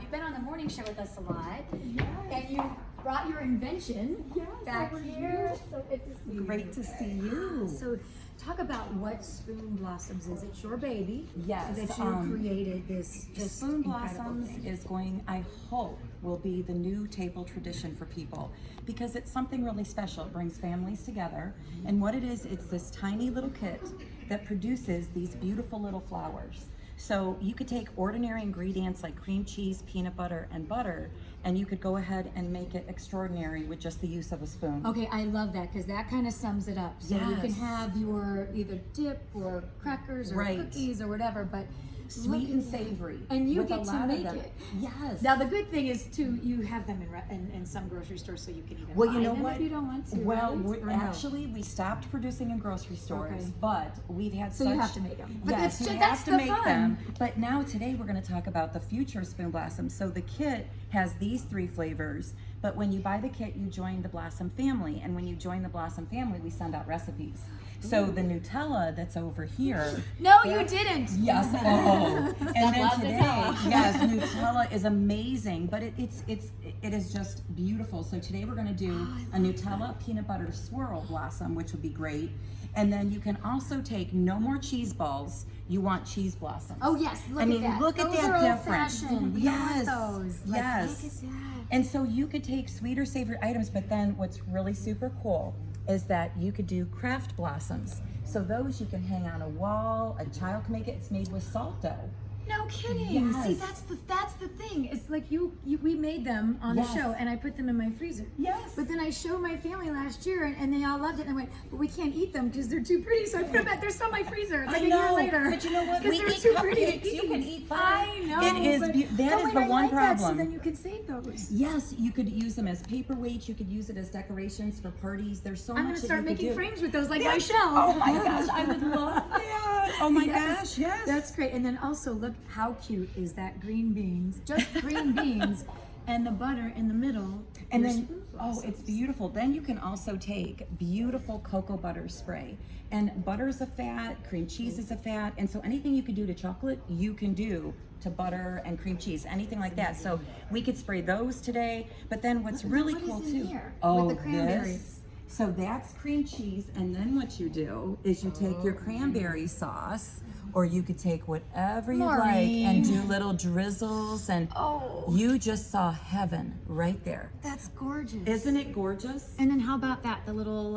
You've been on the morning show with us a lot. Yes. And you brought your invention back here. So good to see you. Great to see you. So talk about what Spoon Blossoms is. It's your baby. Yes, That you created this just Spoon incredible Blossoms thing. is going, I hope, will be the new table tradition for people because it's something really special. It brings families together. And what it is, it's this tiny little kit that produces these beautiful little flowers. So you could take ordinary ingredients like cream cheese, peanut butter, and butter, and you could go ahead and make it extraordinary with just the use of a spoon. Okay, I love that because that kind of sums it up. So you can Yes. have your either dip or crackers or Right. cookies or whatever, but Sweet look and at that. savory. And you with a get to lot of make them. it. Yes. Now the good thing is too, you have them in some grocery stores, so you can even Well, buy you know them what? if you don't want to. Well, right? Or no? actually, we stopped producing in grocery stores, Okay. but we've had So such... you have to make them. But Yes, that's you that's have to the make fun. them. But now today we're going to talk about the future Spoon Blossoms. So the kit has these 3 flavors, but when you buy the kit, you join the Blossom family, and when you join the Blossom family, we send out recipes. So the Nutella that's over here... No, you didn't. Yes. Oh. And then love today, Nutella. yes, Nutella is amazing, but it is just beautiful. So today we're going to do a Nutella peanut butter swirl blossom, which would be great. And then you can also take no more cheese balls. You want cheese blossoms. Oh yes, look I mean, at that. look at Those that are difference. old-fashioned. We Yes. don't want those. Like, Yes. Look at that. And so you could take sweet or savory items, but then what's really super cool is that you could do craft blossoms. So those you can hang on a wall, a child can make it, it's made with salt dough. No kidding. Yes. See, that's the thing. It's like we made them on Yes. the show, and I put them in my freezer. Yes. But then I showed my family last year, and they all loved it. And I went, but we can't eat them because they're too pretty. So I put them back. They're still in my freezer. It's like I a year know, later. but you know what? Because We they're eat too pretty to cupcakes. You can eat butter. I know. It is but- that but is wait, the I one like that, problem. so then you can save those. Yes, you could use them as paperweights. You could use it as decorations for parties. There's so I'm much gonna that start you could making do. frames with those, like my Yes. shelf. Oh my gosh, I would love that. Oh my Yes. gosh, yes. That's great. And then also look how cute is that green beans, just green beans, and the butter in the middle. And Your then, spoon oh, it's blossoms. beautiful. Then you can also take beautiful cocoa butter spray. And butter is a fat, cream cheese is a fat, and so anything you could do to chocolate, you can do to butter and cream cheese, anything like that. So we could spray those today. But then what's really what cool is in too? here Oh, with the cranberries? this. So that's cream cheese, and then what you do is you take your cranberry sauce, or you could take whatever you like and do little drizzles, and Oh. you just saw heaven right there. That's gorgeous. Isn't it gorgeous? And then how about that? The little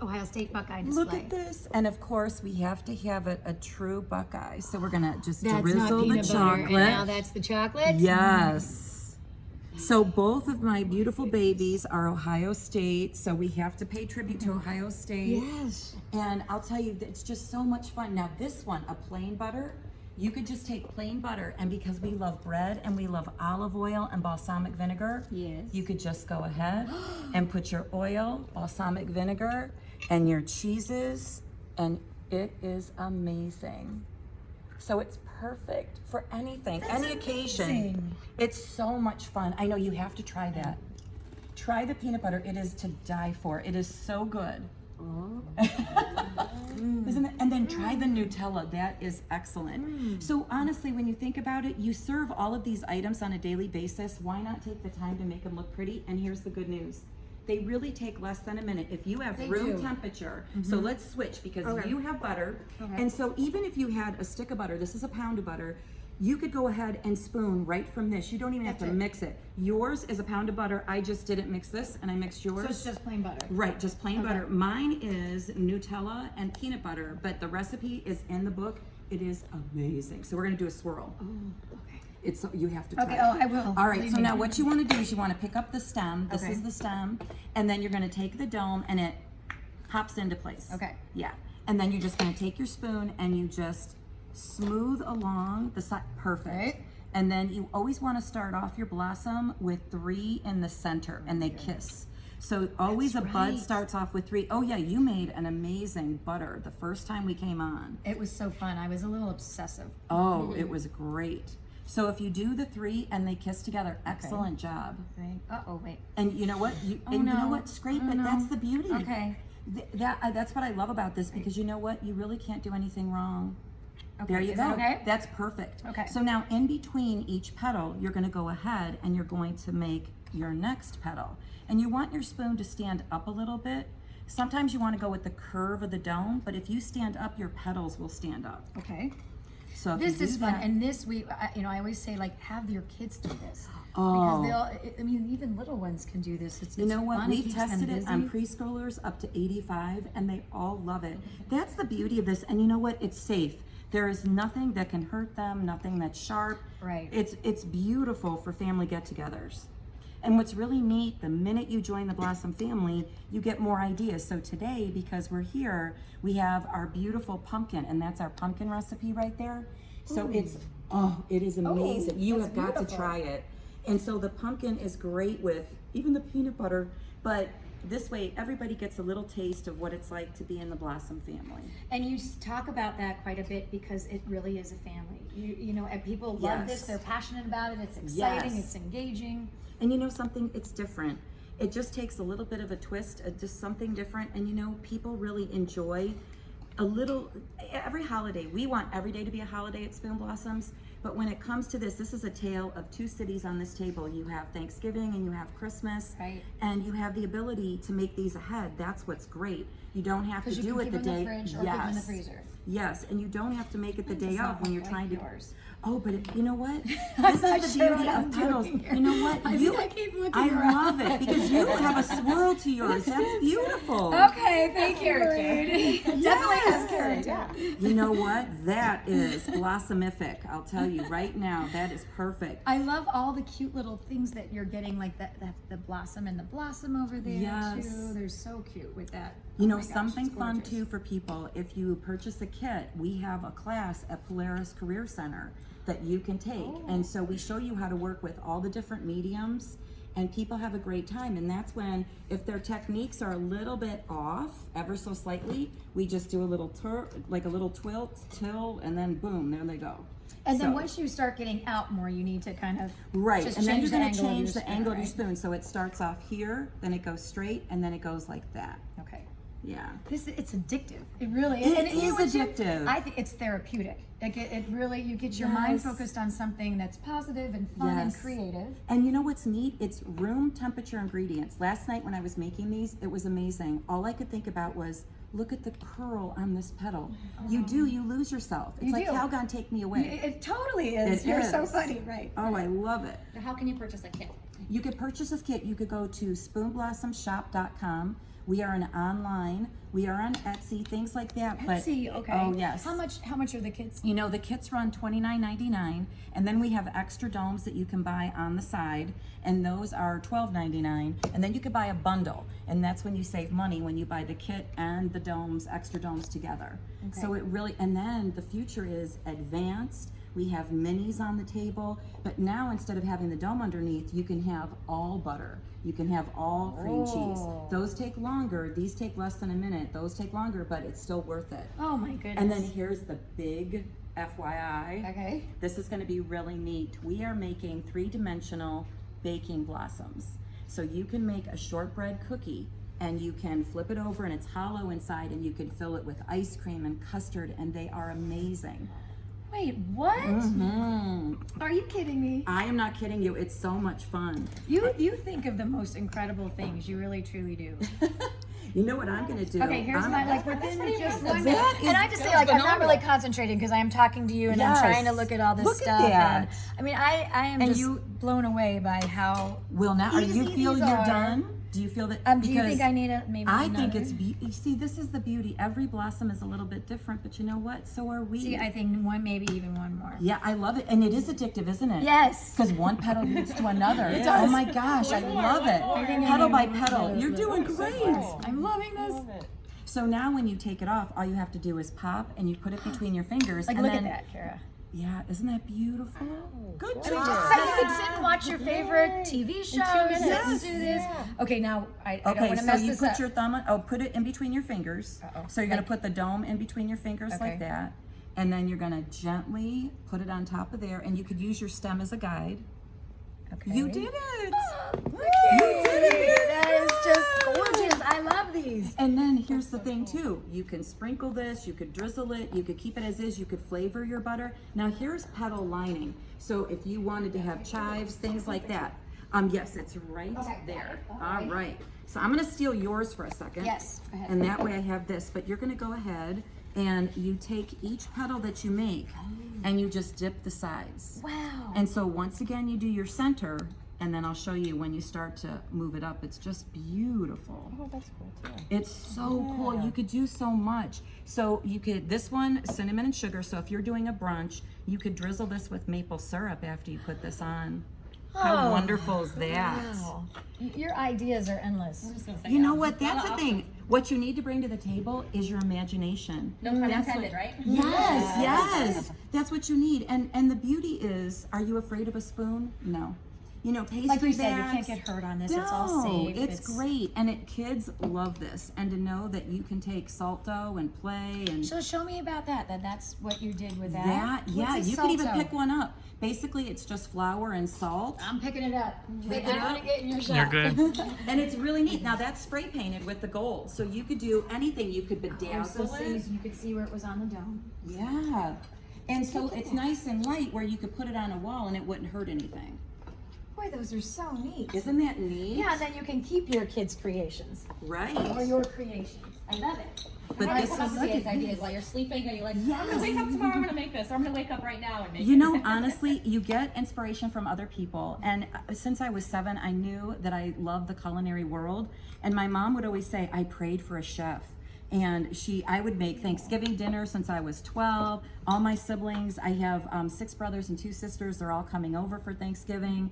Ohio State Buckeye display. Look at this. And of course, we have to have it a true Buckeye. So we're going to just That's not drizzle the peanut butter, chocolate. and now that's the chocolate. Yes. So both of my beautiful babies are Ohio State. So we have to pay tribute to Ohio State. Yes. And I'll tell you, it's just so much fun. Now this one, a plain butter, you could just take plain butter, and because we love bread and we love olive oil and balsamic vinegar, Yes. you could just go ahead and put your oil, balsamic vinegar, and your cheeses, and it is amazing. So it's perfect for anything, any occasion. amazing. It's so much fun. I know, you have to try that. Try the peanut butter. It is to die for. It is so good. Isn't it? And then try the Nutella. That is excellent. So honestly, when you think about it, you serve all of these items on a daily basis. Why not take the time to make them look pretty? And here's the good news. They really take less than a minute. If you have They room do. temperature, so let's switch because Okay. you have butter. Okay. And so even if you had a stick of butter, this is a pound of butter, you could go ahead and spoon right from this. You don't even have to That's it. mix it. Yours is a pound of butter. I just didn't mix this, and I mixed yours. So it's just plain butter. Right, just plain Okay. butter. Mine is Nutella and peanut butter, but the recipe is in the book. It is amazing. So we're gonna do a swirl. Oh, okay. It's you have to try. Okay, it. oh, I will. All right. Believe So me. now what you want to do is you want to pick up the stem. This Okay. is the stem, and then you're going to take the dome, and it pops into place. Okay. Yeah, and then you're just going to take your spoon and you just smooth along the side. Perfect. Right. And then you always want to start off your blossom with 3 in the center, and they kiss. So always That's a bud right. starts off with 3. Oh yeah, you made an amazing butter the first time we came on. It was so fun. I was a little obsessive. Oh, it was great. So if you do the 3 and they kiss together, excellent job. Right. Uh-oh, wait. And you know what? You Oh, and you know no. what? Scrape Oh, it. no. That's the beauty. Okay. That's what I love about this, because you know what? You really can't do anything wrong. Okay, There you is go. that okay? That's perfect. Okay. So now in between each petal, you're going to go ahead and you're going to make your next petal. And you want your spoon to stand up a little bit. Sometimes you want to go with the curve of the dome, but if you stand up, your petals will stand up. Okay. So if This you is do fun, that- and this I always say, like, have your kids do this Oh. because even little ones can do this. It's You know what? fun, We've keeps them tested it on busy. preschoolers up to 85, and they all love it. That's the beauty of this. And you know what? It's safe. There is nothing that can hurt them, nothing that's sharp. Right. It's beautiful for family get-togethers. And what's really neat, the minute you join the Blossom family, you get more ideas. So today, because we're here, we have our beautiful pumpkin, and that's our pumpkin recipe right there. So it is amazing. You that's have got to beautiful. try it. And so the pumpkin is great with even the peanut butter, but this way everybody gets a little taste of what it's like to be in the Blossom family. And you talk about that quite a bit because it really is a family. You know, and people love this. Yes. They're passionate about it. It's exciting. Yes. It's engaging. And you know something? It's different. It just takes a little bit of a twist, just something different. And you know, people really enjoy a little, every holiday. We want every day to be a holiday at Spoon Blossoms. But when it comes to this is a tale of two cities on this table. You have Thanksgiving and you have Christmas. Right. And you have the ability to make these ahead. That's what's great. You don't have to Because you do can it keep the them in day. the fridge or keep them in the freezer. Yes, and you don't have to make it the day does not of when you're look trying like to. yours. Oh, but you know what? I'm This not is the sure beauty what I'm of petals. doing here. You know what? I think I keep looking I around. love it because you have a swirl to yours. That's beautiful. Okay, thank you, Reed. Definitely has character. Yeah. You know what? That is blossomific. I'll tell you right now. That is perfect. I love all the cute little things that you're getting, like the blossom and the blossom over there Yes. too. They're so cute with that. You Oh know, my gosh, something it's fun gorgeous. too for people, if you purchase a kit, we have a class at Polaris Career Center that you can take. And so we show you how to work with all the different mediums, and people have a great time. And that's when, if their techniques are a little bit off, ever so slightly, we just do a little like a little till, and then boom, there they go. And then So- once you start getting out more, you need to kind of Right, just and then change you're going the to angle of change your the spoon, angle of your right? spoon. So it starts off here, then it goes straight, and then it goes like that. Okay. Yeah. It's addictive. It really is. It And you know is what, too? addictive. I think it's therapeutic. Like it really, you get your mind Yes. focused on something that's positive and fun and Yes. creative. And you know what's neat? It's room temperature ingredients. Last night when I was making these, it was amazing. All I could think about was, look at the curl on this petal. You lose yourself. It's You like do. Calgon, take me away. It totally is. It You're so is. funny, right? Oh, I love it. Now, how can you purchase a kit? You could purchase this kit. You could go to spoonblossomshop.com. We are an online. We are on Etsy, things like that. Etsy, but, okay. Oh, yes. How much are the kits? You know, the kits run $29.99, and then we have extra domes that you can buy on the side, and those are $12.99. And then you could buy a bundle, and that's when you save money, when you buy the kit and the domes, extra domes together. Okay. So it really, and then the future is advanced. We have minis on the table, but now instead of having the dome underneath, you can have all butter. You can have all cream cheese. Oh. Those take longer. These take less than a minute. Those take longer, but it's still worth it. Oh my goodness. And then here's the big FYI. Okay. This is going to be really neat. We are making 3-dimensional baking blossoms. So you can make a shortbread cookie and you can flip it over and it's hollow inside and you can fill it with ice cream and custard, and they are amazing. Wait, what? Mm-hmm. Are you kidding me? I am not kidding you. It's so much fun. You think of the most incredible things. You really truly do. You know what I'm going to do? Okay, here's I'm- my within pretty just impressive. one That minute. is- And I just say that's I'm not really phenomenal. concentrating because I am talking to you and Yes. I'm trying to look at all this Look at stuff. that. And I mean, I am And just you- blown away by how. Will now, are you Easy feel these you're are. done? Do you feel that? Do you think because I need maybe? I think another? it's you see, this is the beauty. Every blossom is a little bit different, but you know what? So are we. See, I think maybe even one more. Yeah, I love it, and it is addictive, isn't it? Yes. Because one petal leads to another. It does. Oh my gosh, I love it. I think I Petal need by one petal, more. you're doing great. I'm loving this. So now, when you take it off, all you have to do is pop, and you put it between your fingers. Like, and look then, at that, Kara. Yeah, isn't that beautiful? Good I mean, job. just so you can sit and watch your favorite TV shows. minutes. Do this. Okay, now I don't Okay, want to so mess you this put up. your thumb on, put it in between your fingers. Uh-oh. So you're gonna Like- put the dome in between your fingers Okay. like that. And then you're gonna gently put it on top of there, and you could use your stem as a guide. Okay. You did it! Look You did it! That is just gorgeous. I love these. And then here's the thing too. You can sprinkle this, you could drizzle it, you could keep it as is, you could flavor your butter. Now here's petal lining. So if you wanted to have chives, things like that. Yes, it's right there. All right. So I'm gonna steal yours for a second. Yes, go ahead. And that way I have this, but you're gonna go ahead and you take each petal that you make and you just dip the sides. Wow. And so once again, you do your center, and then I'll show you when you start to move it up. It's just beautiful. Oh, that's cool too. It's so cool. You could do so much. So you could, this one, cinnamon and sugar. So if you're doing a brunch, you could drizzle this with maple syrup after you put this on. How wonderful is that? Wow. Your ideas are endless. You know what? That's the thing. What you need to bring to the table is your imagination. No pun That's intended, what- right? Yes. That's what you need. And the beauty is, are you afraid of a spoon? No. You know, pastry Like you said, you bags. can't get hurt on this. It's all safe. It's great, and kids love this. And to know that you can take salt dough and play and So show me about that. That's what you did with that. that, yeah, What's a you could even salto? pick one up. Basically, it's just flour and salt. I'm picking it up. Pick I it want up. to get in your shot. You're good. And it's really neat. Now that's spray painted with the gold, so you could do anything. You could bedazzle it. You could see where it was on the dome. Yeah, and so it's nice and light where you could put it on a wall and it wouldn't hurt anything. Boy, those are so neat. Isn't that neat? Yeah, and then you can keep your kids' creations or Right. your creations. I love it. But I this come up is with these ideas while you're sleeping, and you're like, I'm gonna wake up tomorrow, I'm gonna make this, or I'm gonna wake up right now and make You it. know, honestly, you get inspiration from other people. And since I was 7, I knew that I loved the culinary world. And my mom would always say, I prayed for a chef. And I would make Thanksgiving dinner since I was 12. All my siblings, I have 6 brothers and 2 sisters. They're all coming over for Thanksgiving.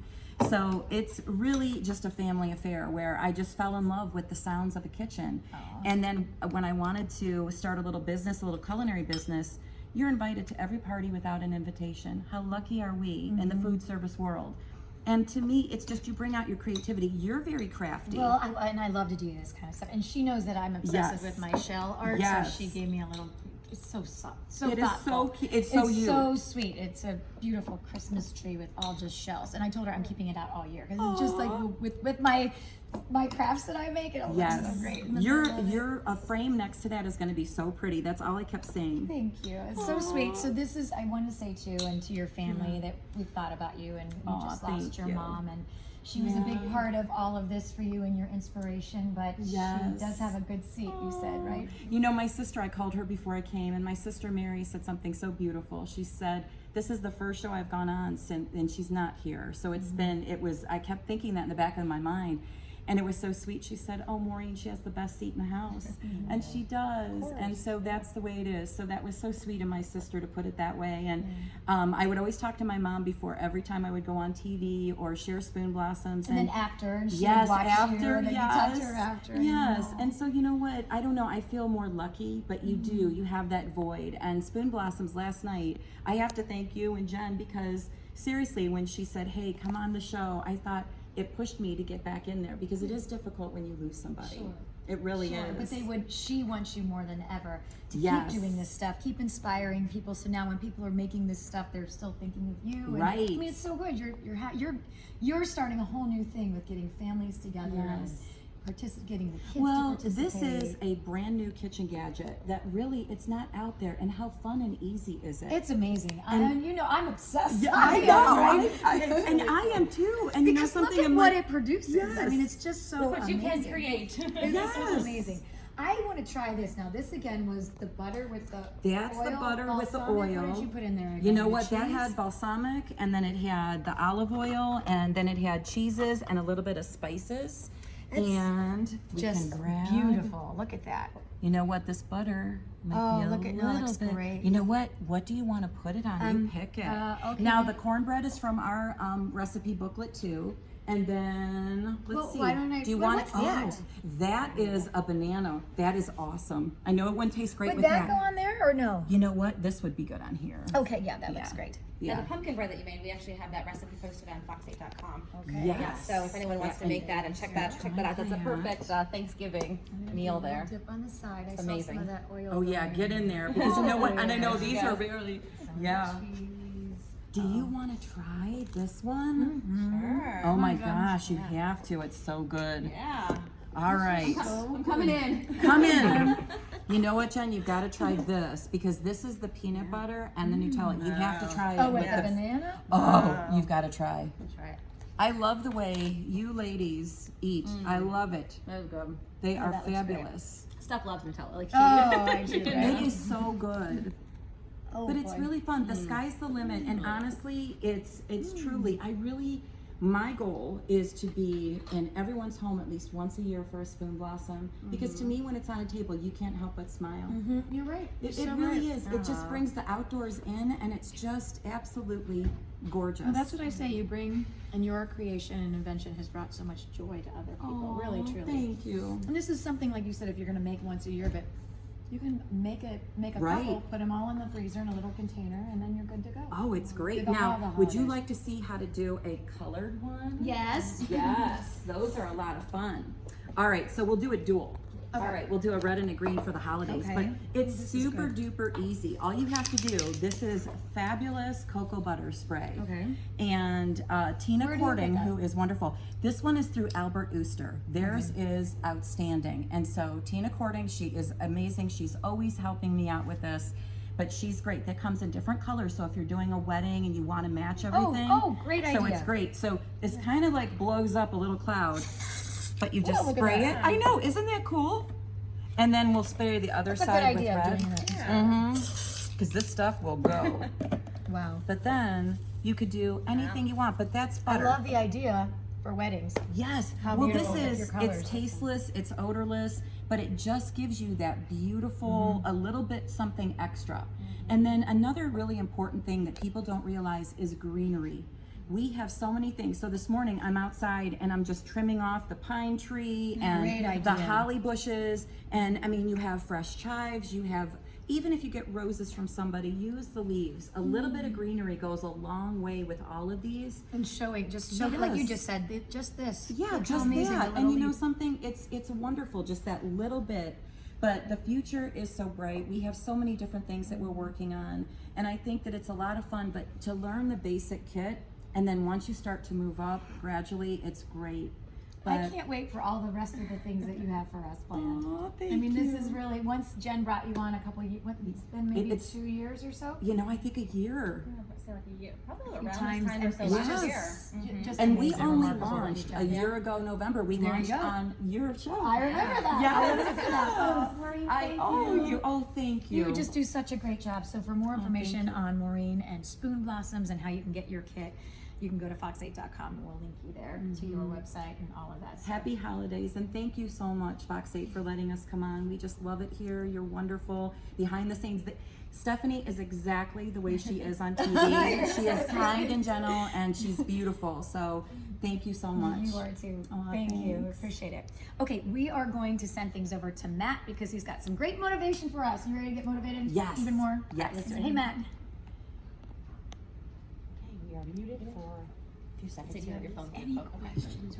So it's really just a family affair where I just fell in love with the sounds of a kitchen. And then when I wanted to start a little business, a little culinary business, you're invited to every party without an invitation. How lucky are we in the food service world? And to me, it's just you bring out your creativity. You're very crafty. Well, I love to do this kind of stuff. And she knows that I'm obsessive Yes. with my shell art. Yes. So she gave me a little, it's so soft, so It is thoughtful. so cute. It's so you. so sweet. It's a beautiful Christmas tree with all just shells. And I told her I'm keeping it out all year. Because it's just like with my crafts that I make, it'll look so great. in the middle of it. Your frame next to that is going to be so pretty. That's all I kept saying. Thank you. It's so sweet. So this is, I want to say too, and to your family, that we've thought about you, and you just thank lost your you. mom, and she was a big part of all of this for you and your inspiration, but Yes. she does have a good seat, you said, right? You know, my sister, I called her before I came, and my sister Mary said something so beautiful. She said, this is the first show I've gone on since, and she's not here. So it's I kept thinking that in the back of my mind. And it was so sweet. She said, oh, Maureen, she has the best seat in the house. And she does. And so that's the way it is. So that was so sweet of my sister to put it that way. And I would always talk to my mom before every time I would go on TV or share Spoon Blossoms. And then after, and she Yes, would watch after, you, and then yes. you talk to her after. Yes, and so you know what? I don't know. I feel more lucky, but you do. You have that void. And Spoon Blossoms last night, I have to thank you and Jen because seriously, when she said, hey, come on the show, I thought it pushed me to get back in there because it is difficult when you lose somebody. Sure. It really Sure, is. but she wants you more than ever to Yes. keep doing this stuff, keep inspiring people. So now when people are making this stuff, they're still thinking of you. And, Right. I mean, it's so good. You're starting a whole new thing with getting families together and getting the kids Well, to participate. this is a brand new kitchen gadget that really, it's not out there. And how fun and easy is it? It's amazing. And you know, I'm obsessed. Yeah, I I am, know, right? and I am too. And you know Because something, look at I'm what like, it produces. I mean, it's just so What you amazing. can create. It's so Yes. amazing. I want to try this now. This again was the butter with the That's the oil, butter with the balsamic. oil. What did you put in there? You again? know The what? That cheese? had balsamic, and then it had the olive oil, and then it had cheeses and a little bit of spices. And we Just can grab. beautiful. Look at that. You know what? This butter might Oh, be a look at- it little looks bit. great. You know what? What do you want to put it on? You pick it. okay. Now the cornbread is from our recipe booklet too. And then let's Well, see. why don't I- Do you well, want what's that? That is a banana. That is awesome. I know it wouldn't taste great Would with that go on there or no? You know what? This would be good on here. Okay, yeah, that looks Yeah. great. Yeah, Yeah. the pumpkin bread that you made, we actually have that recipe posted on fox8.com. Okay. Yes. Yeah, so if anyone wants to make that and check that out, that's a perfect Thanksgiving meal there. Dip on the side. I saw amazing. some of that oil. Oh yeah, going get in there because you know what? And I know these are really. Yeah. Cheese. Do you want to try this one? Sure. Oh my gosh, you have to. It's so good. Yeah. All right. I'm coming in. Come in. You know what, Jen? You've got to try this because this is the peanut butter and the Nutella. You have to try it. Oh, with with the banana? Oh, you've got to try. Let's try it. I love the way you ladies eat. I love it. That was good. They are that looks great. fabulous. Steph loves Nutella. Like, Oh, I do. It is so good. Oh, But it's boy. really fun. The sky's the limit, and honestly, it's truly. My goal is to be in everyone's home at least once a year for a spoon blossom. Because to me, when it's on a table, you can't help but smile. You're right. It You're so really right. is. It just brings the outdoors in, and it's just absolutely gorgeous. Well, that's what I say. You bring, and your creation and invention has brought so much joy to other people. Really, truly. Thank you. And this is something like you said. If you're going to make once a year, but you can make a Right. couple, put them all in the freezer in a little container, and then you're good to go. Oh, it's great. Give all the Now, would you holidays. like to see how to do a colored one? Yes. Yes, those are a lot of fun. All right, so we'll do a dual. All right, we'll do a red and a green for the holidays, Okay. but it's This is super good. duper easy. All you have to do, this is fabulous cocoa butter spray. Okay. And Where Tina do you Cording, get that? who is wonderful. This one is through Albert Ooster. Theirs is outstanding. And so Tina Cording, she is amazing. She's always helping me out with this. But she's great. That comes in different colors. So if you're doing a wedding and you want to match everything. oh, great So idea. it's great. So this kind of like blows up a little cloud, but you just look at spray it. that. I know, isn't that cool? And then we'll spray the other That's a good side with idea of red. doing that. Because this stuff will go. Wow. But then you could do anything you want. But that's I butter. love the idea for weddings. Yes. How Well, beautiful this with your is, colors. it's tasteless, it's odorless, but it just gives you that beautiful, a little bit something extra. And then another really important thing that people don't realize is greenery. We have so many things. So this morning I'm outside and I'm just trimming off the pine tree and Great the idea. holly bushes. And I mean, you have fresh chives, you have, even if you get roses from somebody, use the leaves. A little bit of greenery goes a long way with all of these. And showing, just show like you Yes. just said, just this. Yeah, Look how just amazing that. the And little you know leaf- something? It's wonderful, just that little bit. But the future is so bright. We have so many different things that we're working on. And I think that it's a lot of fun, but to learn the basic kit, and then once you start to move up gradually, it's great. I But can't wait for all the rest of the things that you have for us planned. Aw, I mean, thank this is you. really, once Jen brought you on a couple years, it's been maybe It's- 2 years or so? you know, I think a year. Say like a year, probably Few around times, this time or and so it's last just- year. just And we amazing, only remarkable what launched you've a done. year ago, November. We There you launched go. on your show. I remember that. Yes. I listened to that. Oh, Maureen, I thank owe you. you. Oh, thank you. You just do such a great job. So for more information on Maureen and Spoon Blossoms and how you can get your kit, you can go to fox8.com and we'll link you there to your website and all of that stuff. Happy holidays, and thank you so much, Fox 8, for letting us come on. We just love it here. You're wonderful. Behind the scenes, Stephanie is exactly the way she is on TV. She is kind and gentle, and she's beautiful. So thank you so much. You are too. Aw, Thank you. thanks. Appreciate it. Okay, we are going to send things over to Matt because he's got some great motivation for us. You ready to get motivated? Yes. Even more? Yes. All right, let's do it. Hey, Matt. Okay, we are muted for a few seconds. So do you here. have Your phone. any questions